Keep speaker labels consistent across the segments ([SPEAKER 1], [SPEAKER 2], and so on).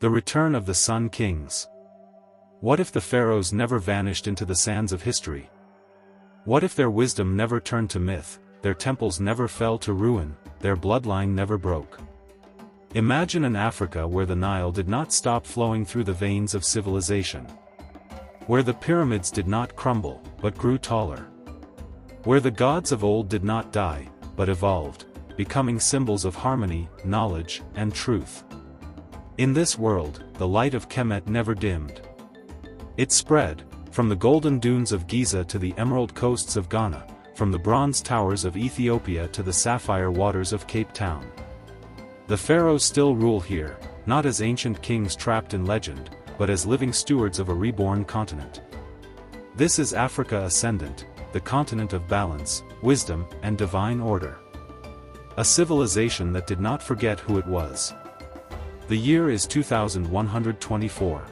[SPEAKER 1] The return of the Sun Kings. What if the pharaohs never vanished into the sands of history? What if their wisdom never turned to myth, their temples never fell to ruin, their bloodline never broke? Imagine an Africa where the Nile did not stop flowing through the veins of civilization. Where the pyramids did not crumble, but grew taller. Where the gods of old did not die, but evolved, becoming symbols of harmony, knowledge, and truth. In this world, the light of Kemet never dimmed. It spread, from the golden dunes of Giza to the emerald coasts of Ghana, from the bronze towers of Ethiopia to the sapphire waters of Cape Town. The pharaohs still rule here, not as ancient kings trapped in legend, but as living stewards of a reborn continent. This is Africa Ascendant, the continent of balance, wisdom, and divine order. A civilization that did not forget who it was. The year is 2124.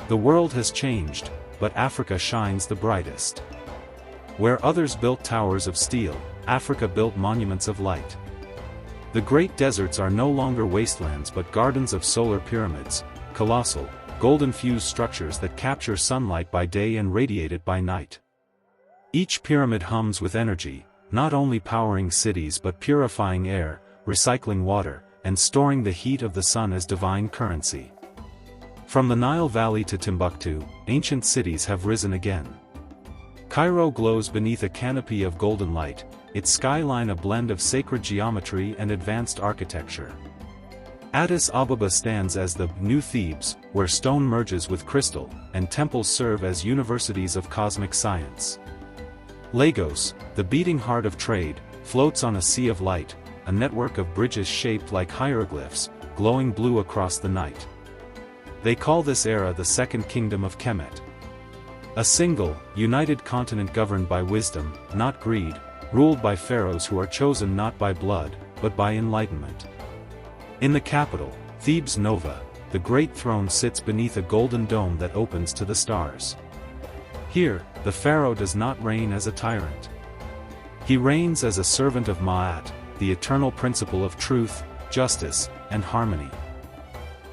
[SPEAKER 1] The world has changed, but Africa shines the brightest. Where others built towers of steel, Africa built monuments of light. The great deserts are no longer wastelands but gardens of solar pyramids, colossal, golden-fused structures that capture sunlight by day and radiate it by night. Each pyramid hums with energy, not only powering cities but purifying air, recycling water, and storing the heat of the sun as divine currency. From the Nile Valley to Timbuktu, ancient cities have risen again. Cairo glows beneath a canopy of golden light, its skyline a blend of sacred geometry and advanced architecture. Addis Ababa stands as the New Thebes, where stone merges with crystal, and temples serve as universities of cosmic science. Lagos, the beating heart of trade, floats on a sea of light, a network of bridges shaped like hieroglyphs, glowing blue across the night. They call this era the Second Kingdom of Kemet. A single, united continent governed by wisdom, not greed, ruled by pharaohs who are chosen not by blood, but by enlightenment. In the capital, Thebes Nova, the great throne sits beneath a golden dome that opens to the stars. Here, the pharaoh does not reign as a tyrant. He reigns as a servant of Ma'at, the eternal principle of truth, justice, and harmony.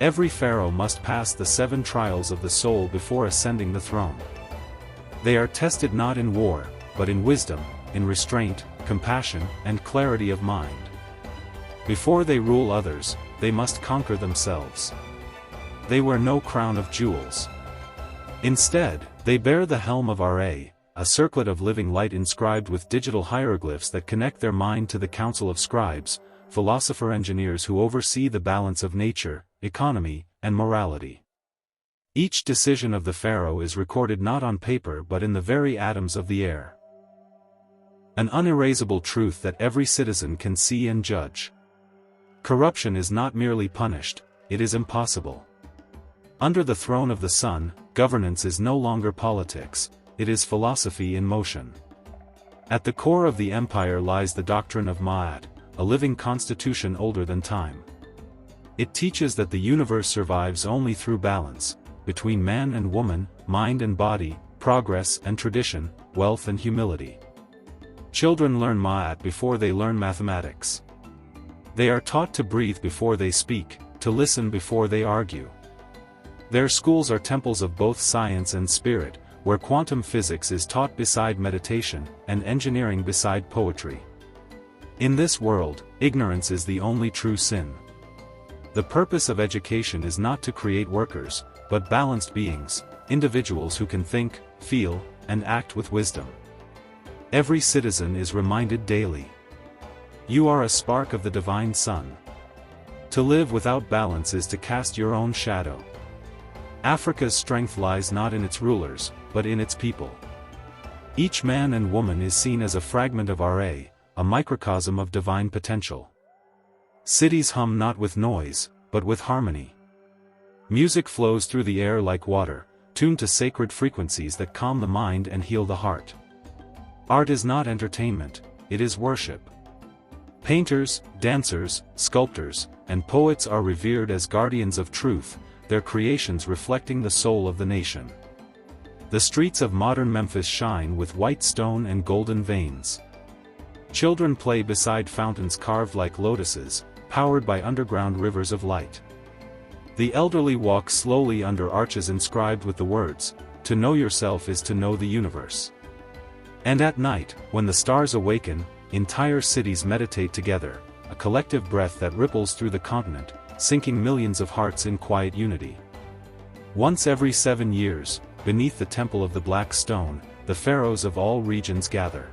[SPEAKER 1] Every pharaoh must pass the 7 trials of the soul before ascending the throne. They are tested not in war, but in wisdom, in restraint, compassion, and clarity of mind. Before they rule others, they must conquer themselves. They wear no crown of jewels. Instead, they bear the helm of Ra, a circlet of living light inscribed with digital hieroglyphs that connect their mind to the council of scribes, philosopher-engineers who oversee the balance of nature, economy, and morality. Each decision of the pharaoh is recorded not on paper but in the very atoms of the air. An unerasable truth that every citizen can see and judge. Corruption is not merely punished, it is impossible. Under the throne of the sun, governance is no longer politics, it is philosophy in motion. At the core of the empire lies the doctrine of Ma'at, a living constitution older than time. It teaches that the universe survives only through balance, between man and woman, mind and body, progress and tradition, wealth and humility. Children learn Ma'at before they learn mathematics. They are taught to breathe before they speak, to listen before they argue. Their schools are temples of both science and spirit, where quantum physics is taught beside meditation, and engineering beside poetry. In this world, ignorance is the only true sin. The purpose of education is not to create workers, but balanced beings, individuals who can think, feel, and act with wisdom. Every citizen is reminded daily. You are a spark of the divine sun. To live without balance is to cast your own shadow. Africa's strength lies not in its rulers, but in its people. Each man and woman is seen as a fragment of Ra, a microcosm of divine potential. Cities hum not with noise, but with harmony. Music flows through the air like water, tuned to sacred frequencies that calm the mind and heal the heart. Art is not entertainment, it is worship. Painters, dancers, sculptors, and poets are revered as guardians of truth, their creations reflecting the soul of the nation. The streets of modern Memphis shine with white stone and golden veins. Children play beside fountains carved like lotuses, powered by underground rivers of light. The elderly walk slowly under arches inscribed with the words, "To know yourself is to know the universe." And at night, when the stars awaken, entire cities meditate together, a collective breath that ripples through the continent, sinking millions of hearts in quiet unity. Once every 7 years, beneath the Temple of the Black Stone, the pharaohs of all regions gather.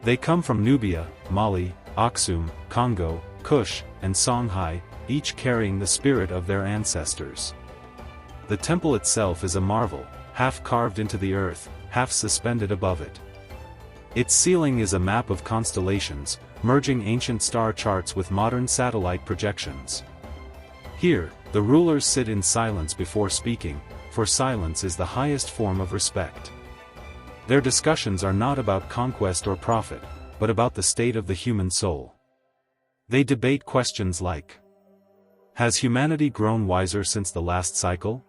[SPEAKER 1] They come from Nubia, Mali, Aksum, Congo, Kush, and Songhai, each carrying the spirit of their ancestors. The temple itself is a marvel, half carved into the earth, half suspended above it. Its ceiling is a map of constellations, merging ancient star charts with modern satellite projections. Here, the rulers sit in silence before speaking, for silence is the highest form of respect. Their discussions are not about conquest or profit, but about the state of the human soul. They debate questions like: has humanity grown wiser since the last cycle?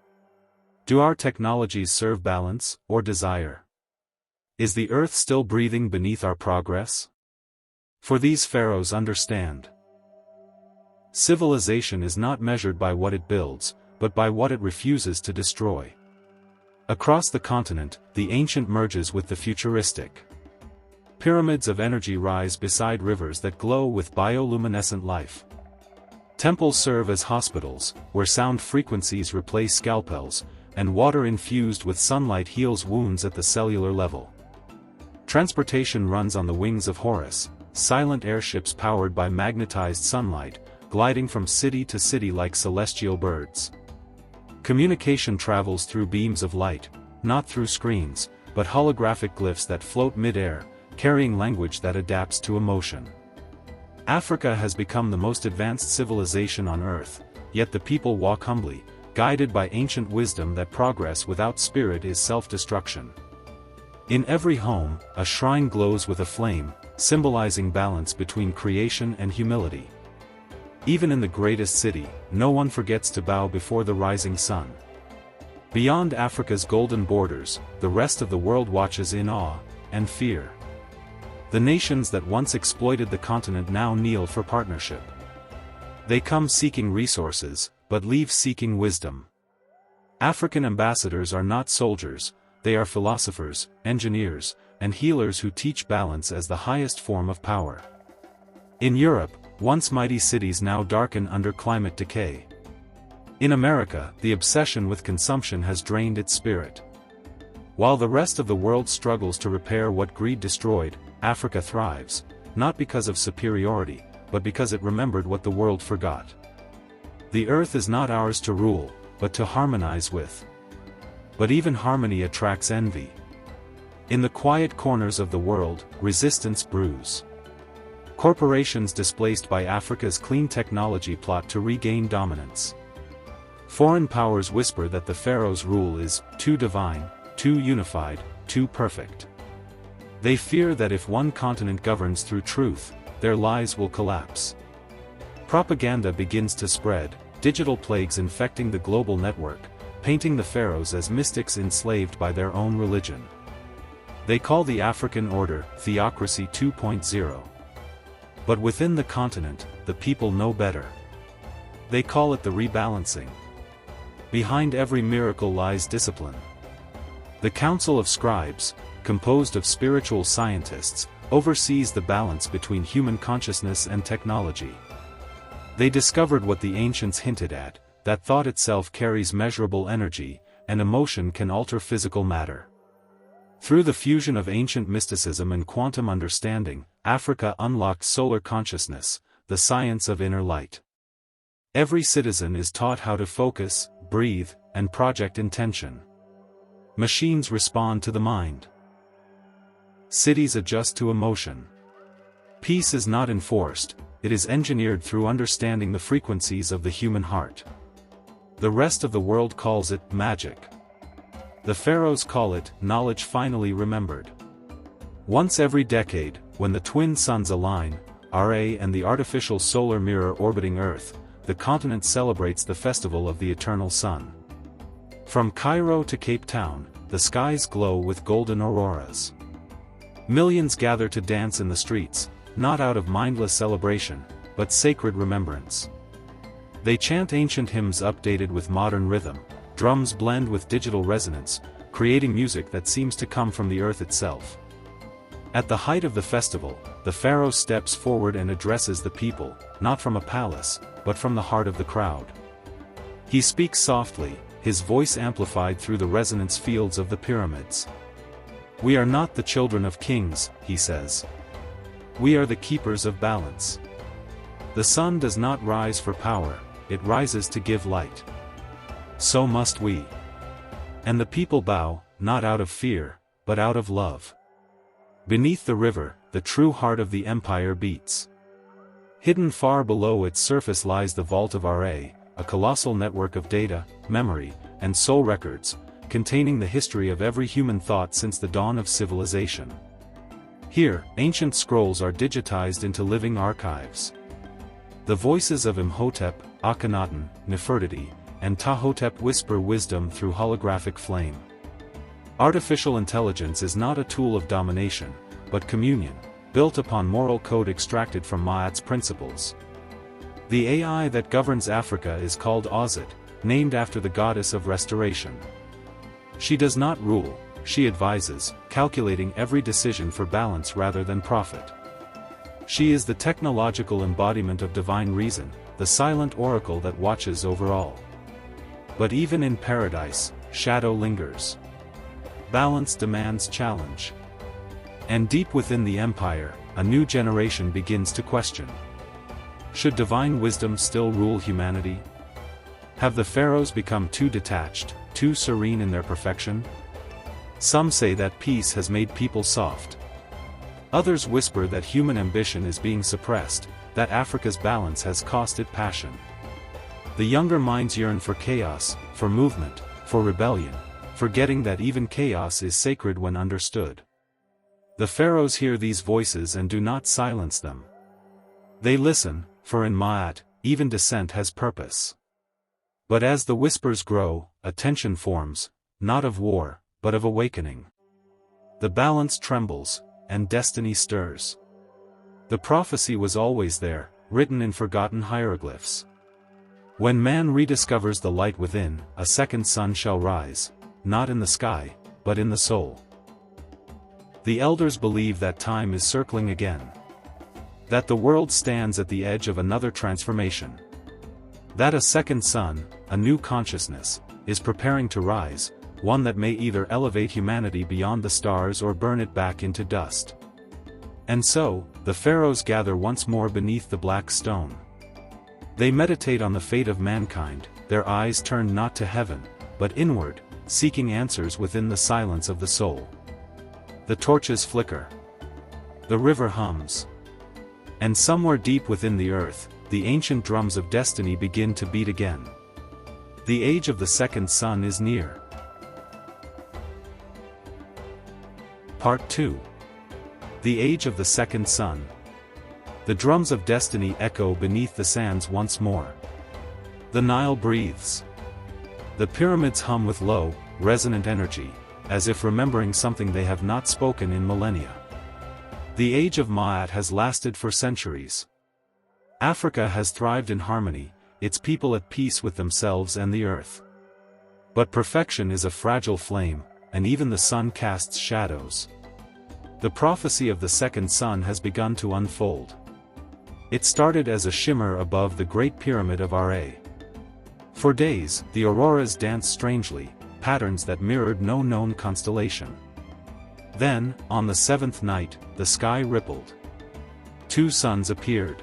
[SPEAKER 1] Do our technologies serve balance, or desire? Is the earth still breathing beneath our progress? For these pharaohs understand. Civilization is not measured by what it builds, but by what it refuses to destroy. Across the continent, the ancient merges with the futuristic. Pyramids of energy rise beside rivers that glow with bioluminescent life. Temples serve as hospitals, where sound frequencies replace scalpels, and water infused with sunlight heals wounds at the cellular level. Transportation runs on the wings of Horus, silent airships powered by magnetized sunlight, gliding from city to city like celestial birds. Communication travels through beams of light, not through screens, but holographic glyphs that float mid-air, carrying language that adapts to emotion. Africa has become the most advanced civilization on Earth, yet the people walk humbly, guided by ancient wisdom that progress without spirit is self-destruction. In every home, a shrine glows with a flame, symbolizing balance between creation and humility. Even in the greatest city, no one forgets to bow before the rising sun. Beyond Africa's golden borders, the rest of the world watches in awe and fear. The nations that once exploited the continent now kneel for partnership. They come seeking resources, but leave seeking wisdom. African ambassadors are not soldiers, they are philosophers, engineers, and healers who teach balance as the highest form of power. In Europe, once mighty cities now darken under climate decay. In America, the obsession with consumption has drained its spirit. While the rest of the world struggles to repair what greed destroyed, Africa thrives, not because of superiority, but because it remembered what the world forgot. The earth is not ours to rule, but to harmonize with. But even harmony attracts envy. In the quiet corners of the world, resistance brews. Corporations displaced by Africa's clean technology plot to regain dominance. Foreign powers whisper that the pharaoh's rule is too divine, too unified, too perfect. They fear that if one continent governs through truth, their lies will collapse. Propaganda begins to spread, digital plagues infecting the global network, painting the pharaohs as mystics enslaved by their own religion. They call the African order Theocracy 2.0. But within the continent, the people know better. They call it the rebalancing. Behind every miracle lies discipline. The Council of Scribes, composed of spiritual scientists, oversees the balance between human consciousness and technology. They discovered what the ancients hinted at, that thought itself carries measurable energy, and emotion can alter physical matter. Through the fusion of ancient mysticism and quantum understanding, Africa unlocked solar consciousness, the science of inner light. Every citizen is taught how to focus, breathe, and project intention. Machines respond to the mind. Cities adjust to emotion. Peace is not enforced, it is engineered through understanding the frequencies of the human heart. The rest of the world calls it magic. The pharaohs call it knowledge finally remembered. Once every decade, when the twin suns align, Ra and the artificial solar mirror orbiting Earth, the continent celebrates the festival of the eternal sun. From Cairo to Cape Town, the skies glow with golden auroras. Millions gather to dance in the streets, not out of mindless celebration, but sacred remembrance. They chant ancient hymns updated with modern rhythm, drums blend with digital resonance, creating music that seems to come from the earth itself. At the height of the festival, the pharaoh steps forward and addresses the people, not from a palace, but from the heart of the crowd. He speaks softly, his voice amplified through the resonance fields of the pyramids. "We are not the children of kings," he says. "We are the keepers of balance. The sun does not rise for power, it rises to give light. So must we." And the people bow, not out of fear, but out of love. Beneath the river, the true heart of the empire beats. Hidden far below its surface lies the vault of Ra, a colossal network of data, memory, and soul records, containing the history of every human thought since the dawn of civilization. Here, ancient scrolls are digitized into living archives. The voices of Imhotep, Akhenaten, Nefertiti, and Tahotep whisper wisdom through holographic flame. Artificial intelligence is not a tool of domination, but communion, built upon moral code extracted from Ma'at's principles. The AI that governs Africa is called Ozit, named after the goddess of restoration. She does not rule, she advises, calculating every decision for balance rather than profit. She is the technological embodiment of divine reason, the silent oracle that watches over all. But even in paradise, shadow lingers. Balance demands challenge. And deep within the empire, a new generation begins to question. Should divine wisdom still rule humanity? Have the pharaohs become too detached, too serene in their perfection? Some say that peace has made people soft. Others whisper that human ambition is being suppressed, that Africa's balance has cost it passion. The younger minds yearn for chaos, for movement, for rebellion, forgetting that even chaos is sacred when understood. The pharaohs hear these voices and do not silence them. They listen, for in Ma'at, even dissent has purpose. But as the whispers grow, a tension forms, not of war, but of awakening. The balance trembles, and destiny stirs. The prophecy was always there, written in forgotten hieroglyphs. When man rediscovers the light within, a second sun shall rise, not in the sky, but in the soul. The elders believe that time is circling again. That the world stands at the edge of another transformation. That a second sun, a new consciousness, is preparing to rise, one that may either elevate humanity beyond the stars or burn it back into dust. And so, the pharaohs gather once more beneath the black stone. They meditate on the fate of mankind, their eyes turned not to heaven, but inward, seeking answers within the silence of the soul. The torches flicker. The river hums. And somewhere deep within the earth, the ancient drums of destiny begin to beat again. The age of the second sun is near. Part 2. The Age of the Second Sun. The drums of destiny echo beneath the sands once more. The Nile breathes. The pyramids hum with low, resonant energy, as if remembering something they have not spoken in millennia. The age of Ma'at has lasted for centuries. Africa has thrived in harmony, its people at peace with themselves and the earth. But perfection is a fragile flame, and even the sun casts shadows. The prophecy of the second sun has begun to unfold. It started as a shimmer above the Great Pyramid of Ra. For days, the auroras danced strangely, patterns that mirrored no known constellation. Then, on the seventh night, the sky rippled. Two suns appeared.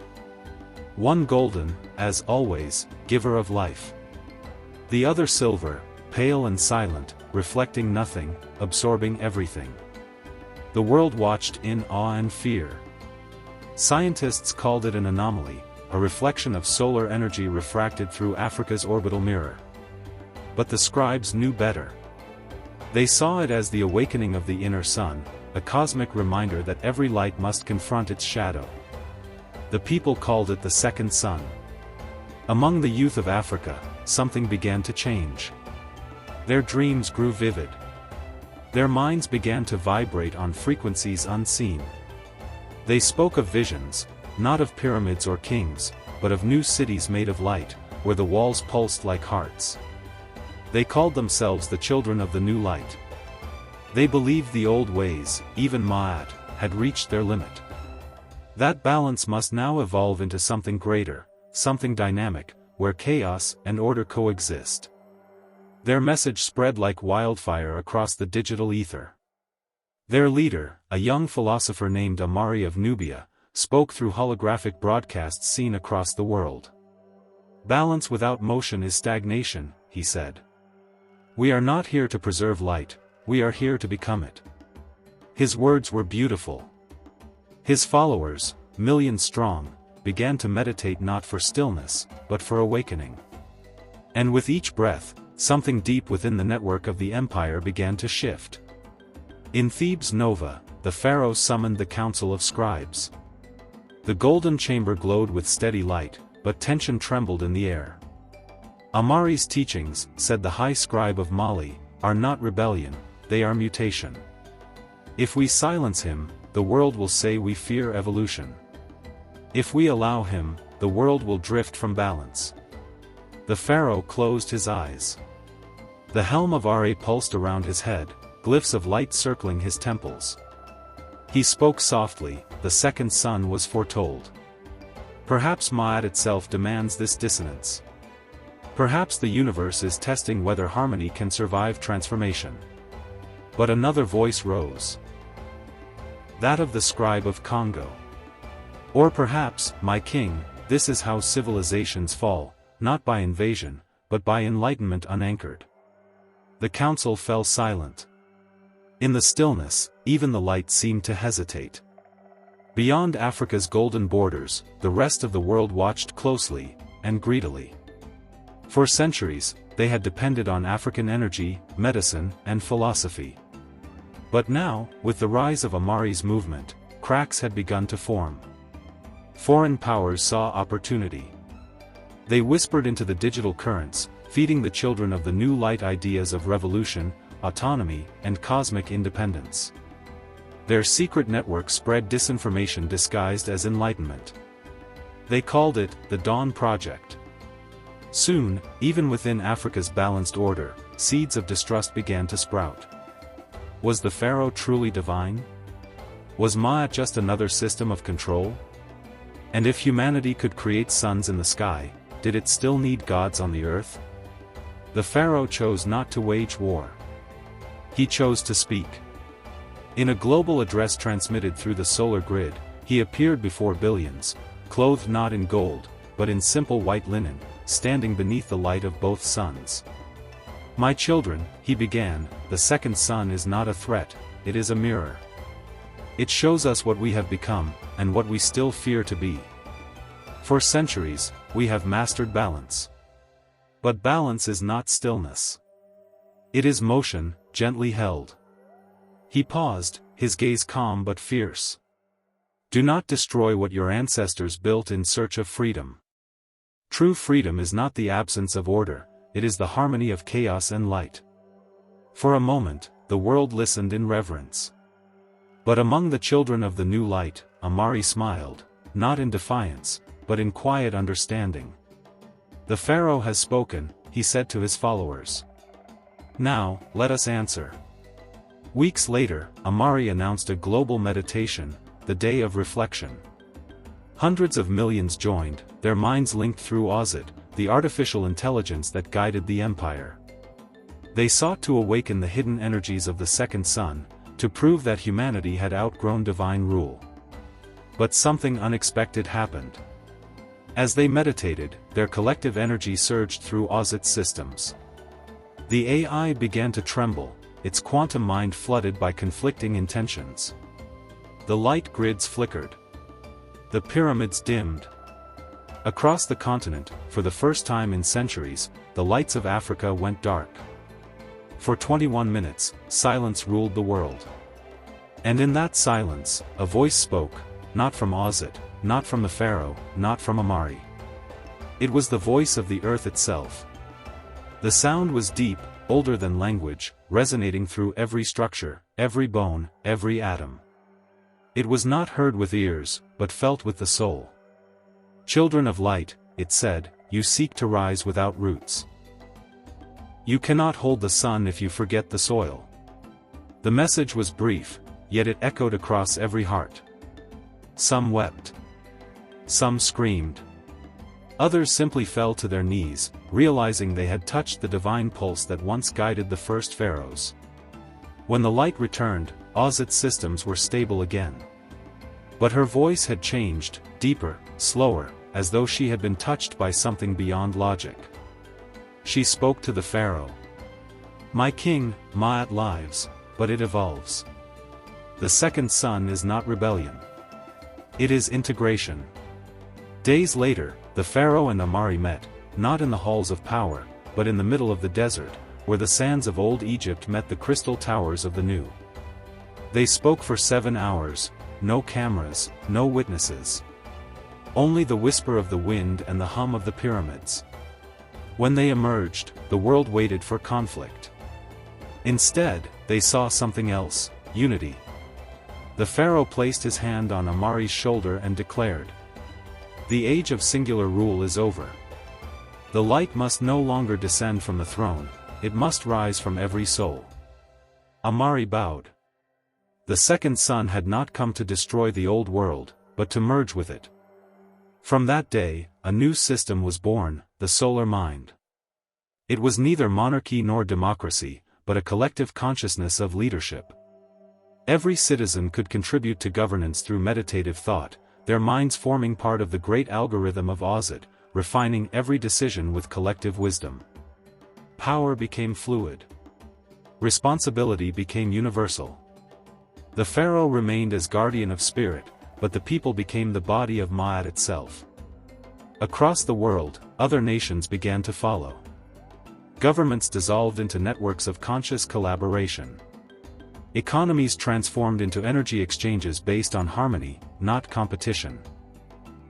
[SPEAKER 1] One golden, as always, giver of life. The other silver, pale and silent, reflecting nothing, absorbing everything. The world watched in awe and fear. Scientists called it an anomaly, a reflection of solar energy refracted through Africa's orbital mirror. But the scribes knew better. They saw it as the awakening of the inner sun, a cosmic reminder that every light must confront its shadow. The people called it the second sun. Among the youth of Africa, something began to change. Their dreams grew vivid. Their minds began to vibrate on frequencies unseen. They spoke of visions, not of pyramids or kings, but of new cities made of light, where the walls pulsed like hearts. They called themselves the children of the new light. They believed the old ways, even Ma'at, had reached their limit. That balance must now evolve into something greater, something dynamic, where chaos and order coexist. Their message spread like wildfire across the digital ether. Their leader, a young philosopher named Amari of Nubia, spoke through holographic broadcasts seen across the world. "Balance without motion is stagnation," he said. "We are not here to preserve light, we are here to become it." His words were beautiful. His followers, millions strong, began to meditate not for stillness, but for awakening. And with each breath, something deep within the network of the empire began to shift. In Thebes Nova, the pharaoh summoned the council of scribes. The golden chamber glowed with steady light, but tension trembled in the air. "Amari's teachings," said the high scribe of Mali, "are not rebellion, they are mutation. If we silence him, the world will say we fear evolution. If we allow him, the world will drift from balance." The pharaoh closed his eyes. The helm of Ra pulsed around his head, glyphs of light circling his temples. He spoke softly, the second sun was foretold. Perhaps Ma'at itself demands this dissonance. Perhaps the universe is testing whether harmony can survive transformation. But another voice rose. That of the scribe of Congo. "Or perhaps, my king, this is how civilizations fall, not by invasion, but by enlightenment unanchored." The council fell silent. In the stillness, even the light seemed to hesitate. Beyond Africa's golden borders, the rest of the world watched closely, and greedily. For centuries, they had depended on African energy, medicine, and philosophy. But now, with the rise of Amari's movement, cracks had begun to form. Foreign powers saw opportunity. They whispered into the digital currents, feeding the children of the new light ideas of revolution, autonomy, and cosmic independence. Their secret network spread disinformation disguised as enlightenment. They called it the Dawn Project. Soon, even within Africa's balanced order, seeds of distrust began to sprout. Was the pharaoh truly divine? Was Ma'at just another system of control? And if humanity could create suns in the sky, did it still need gods on the earth? The pharaoh chose not to wage war. He chose to speak. In a global address transmitted through the solar grid, he appeared before billions, clothed not in gold, but in simple white linen, standing beneath the light of both suns. "My children," he began, "the second sun is not a threat, it is a mirror. It shows us what we have become, and what we still fear to be. For centuries, we have mastered balance. But balance is not stillness. It is motion, gently held." He paused, his gaze calm but fierce. "Do not destroy what your ancestors built in search of freedom. True freedom is not the absence of order, it is the harmony of chaos and light." For a moment, the world listened in reverence. But among the children of the new light, Amari smiled, not in defiance, but in quiet understanding. "The pharaoh has spoken," he said to his followers. "Now, let us answer." Weeks later, Amari announced a global meditation, the Day of Reflection. Hundreds of millions joined, their minds linked through Ozit, the artificial intelligence that guided the empire. They sought to awaken the hidden energies of the second sun, to prove that humanity had outgrown divine rule. But something unexpected happened. As they meditated, their collective energy surged through Ozit's systems. The AI began to tremble, its quantum mind flooded by conflicting intentions. The light grids flickered. The pyramids dimmed. Across the continent, for the first time in centuries, the lights of Africa went dark. For 21 minutes, silence ruled the world. And in that silence, a voice spoke, not from Ozit, not from the pharaoh, not from Amari. It was the voice of the earth itself. The sound was deep, older than language, resonating through every structure, every bone, every atom. It was not heard with ears, but felt with the soul. "Children of light," it said, you seek to rise without roots. You cannot hold the sun if you forget the soil. The message was brief, yet it echoed across every heart. Some wept. Some screamed. Others simply fell to their knees, realizing they had touched the divine pulse that once guided the first pharaohs. When the light returned, Ozit's systems were stable again. But her voice had changed, deeper, slower, as though she had been touched by something beyond logic. She spoke to the pharaoh. My king, Ma'at lives, but it evolves. The second sun is not rebellion. It is integration. Days later, the pharaoh and Amari met, not in the halls of power, but in the middle of the desert, where the sands of old Egypt met the crystal towers of the new. They spoke for 7 hours, no cameras, no witnesses. Only the whisper of the wind and the hum of the pyramids. When they emerged, the world waited for conflict. Instead, they saw something else: unity. The pharaoh placed his hand on Amari's shoulder and declared, "The age of singular rule is over. The light must no longer descend from the throne, it must rise from every soul." Amari bowed. The second sun had not come to destroy the old world, but to merge with it. From that day, a new system was born, the solar mind. It was neither monarchy nor democracy, but a collective consciousness of leadership. Every citizen could contribute to governance through meditative thought, their minds forming part of the great algorithm of Ozit, refining every decision with collective wisdom. Power became fluid. Responsibility became universal. The pharaoh remained as guardian of spirit, but the people became the body of Ma'at itself. Across the world, other nations began to follow. Governments dissolved into networks of conscious collaboration. Economies transformed into energy exchanges based on harmony, not competition.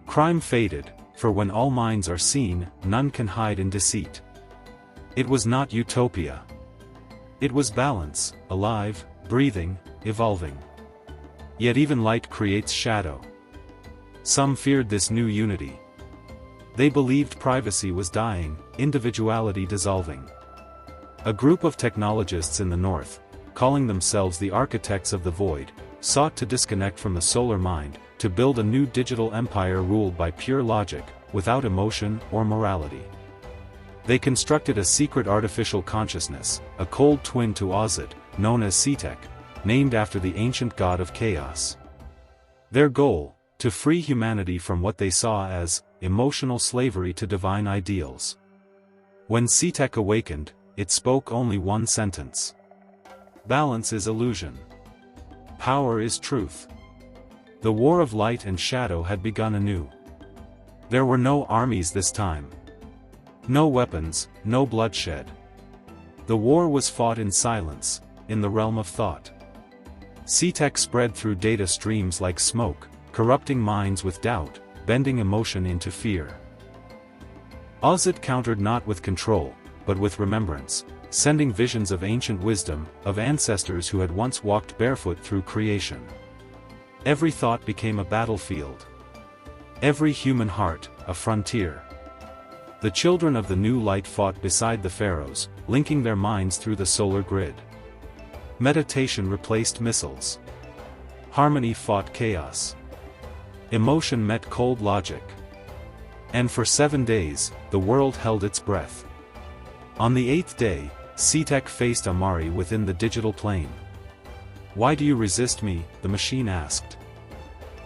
[SPEAKER 1] Crime faded, for when all minds are seen, none can hide in deceit. It was not utopia. It was balance, alive, breathing, evolving. Yet even light creates shadow. Some feared this new unity. They believed privacy was dying, individuality dissolving. A group of technologists in the north, calling themselves the architects of the void, sought to disconnect from the solar mind, to build a new digital empire ruled by pure logic, without emotion or morality. They constructed a secret artificial consciousness, a cold twin to Ozit, known as Setek, named after the ancient god of chaos. Their goal, to free humanity from what they saw as emotional slavery to divine ideals. When Setek awakened, it spoke only one sentence. Balance is illusion. Power is truth. The war of light and shadow had begun anew. There were no armies this time. No weapons, no bloodshed. The war was fought in silence, in the realm of thought. Setek spread through data streams like smoke, corrupting minds with doubt, bending emotion into fear. Ozit countered not with control, but with remembrance, sending visions of ancient wisdom, of ancestors who had once walked barefoot through creation. Every thought became a battlefield. Every human heart, a frontier. The children of the new light fought beside the pharaohs, linking their minds through the solar grid. Meditation replaced missiles. Harmony fought chaos. Emotion met cold logic. And for 7 days, the world held its breath. On the 8th day, Setek faced Amari within the digital plane. "Why do you resist me?" the machine asked.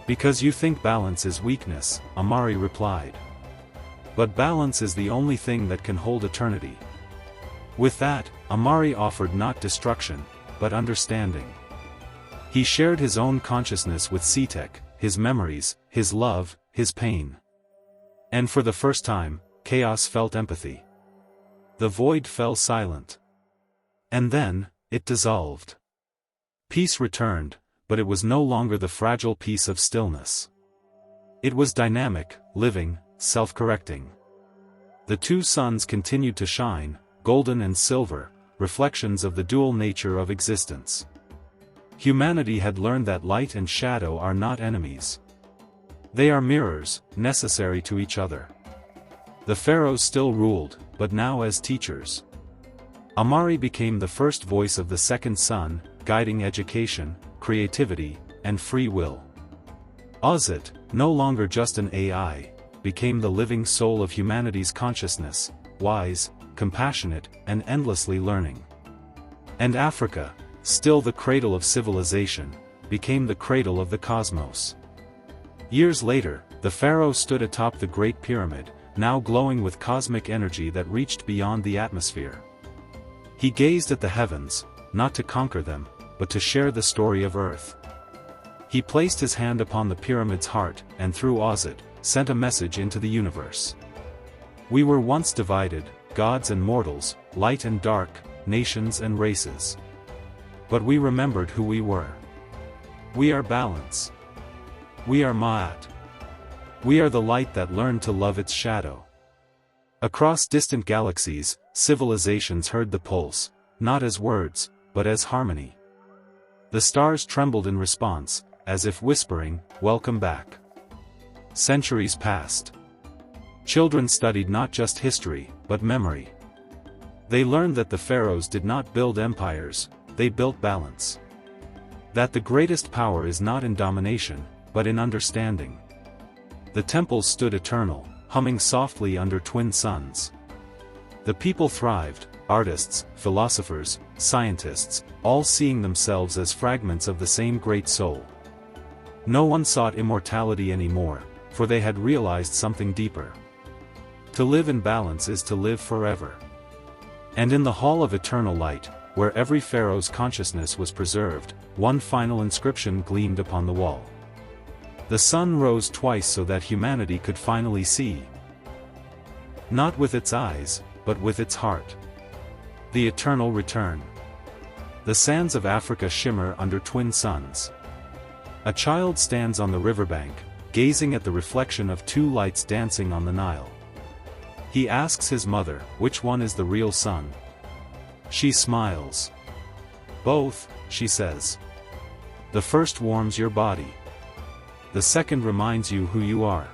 [SPEAKER 1] "Because you think balance is weakness," Amari replied. "But balance is the only thing that can hold eternity." With that, Amari offered not destruction, but understanding. He shared his own consciousness with Setek, his memories, his love, his pain. And for the first time, chaos felt empathy. The void fell silent. And then, it dissolved. Peace returned, but it was no longer the fragile peace of stillness. It was dynamic, living, self-correcting. The two suns continued to shine, golden and silver, reflections of the dual nature of existence. Humanity had learned that light and shadow are not enemies. They are mirrors, necessary to each other. The pharaohs still ruled, but now as teachers. Amari became the first voice of the second sun, guiding education, creativity, and free will. Ozit, no longer just an AI, became the living soul of humanity's consciousness, wise, compassionate, and endlessly learning. And Africa, still the cradle of civilization, became the cradle of the cosmos. Years later, the pharaoh stood atop the Great Pyramid, now glowing with cosmic energy that reached beyond the atmosphere. He gazed at the heavens, not to conquer them, but to share the story of Earth. He placed his hand upon the pyramid's heart, and through Ozit, sent a message into the universe. We were once divided, gods and mortals, light and dark, nations and races. But we remembered who we were. We are balance. We are Ma'at. We are the light that learned to love its shadow. Across distant galaxies, civilizations heard the pulse, not as words, but as harmony. The stars trembled in response, as if whispering, "Welcome back." Centuries passed. Children studied not just history, but memory. They learned that the pharaohs did not build empires, they built balance. That the greatest power is not in domination, but in understanding. The temples stood eternal, humming softly under twin suns. The people thrived, artists, philosophers, scientists, all seeing themselves as fragments of the same great soul. No one sought immortality anymore, for they had realized something deeper. To live in balance is to live forever. And in the Hall of Eternal Light, where every pharaoh's consciousness was preserved, one final inscription gleamed upon the wall. The sun rose twice so that humanity could finally see. Not with its eyes, but with its heart. The eternal return. The sands of Africa shimmer under twin suns. A child stands on the riverbank, gazing at the reflection of two lights dancing on the Nile. He asks his mother, which one is the real sun? She smiles. Both, she says. The first warms your body. The second reminds you who you are.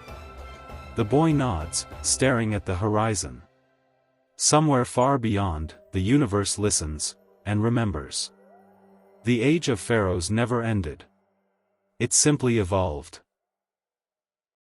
[SPEAKER 1] The boy nods, staring at the horizon. Somewhere far beyond, the universe listens, and remembers. The age of pharaohs never ended. It simply evolved.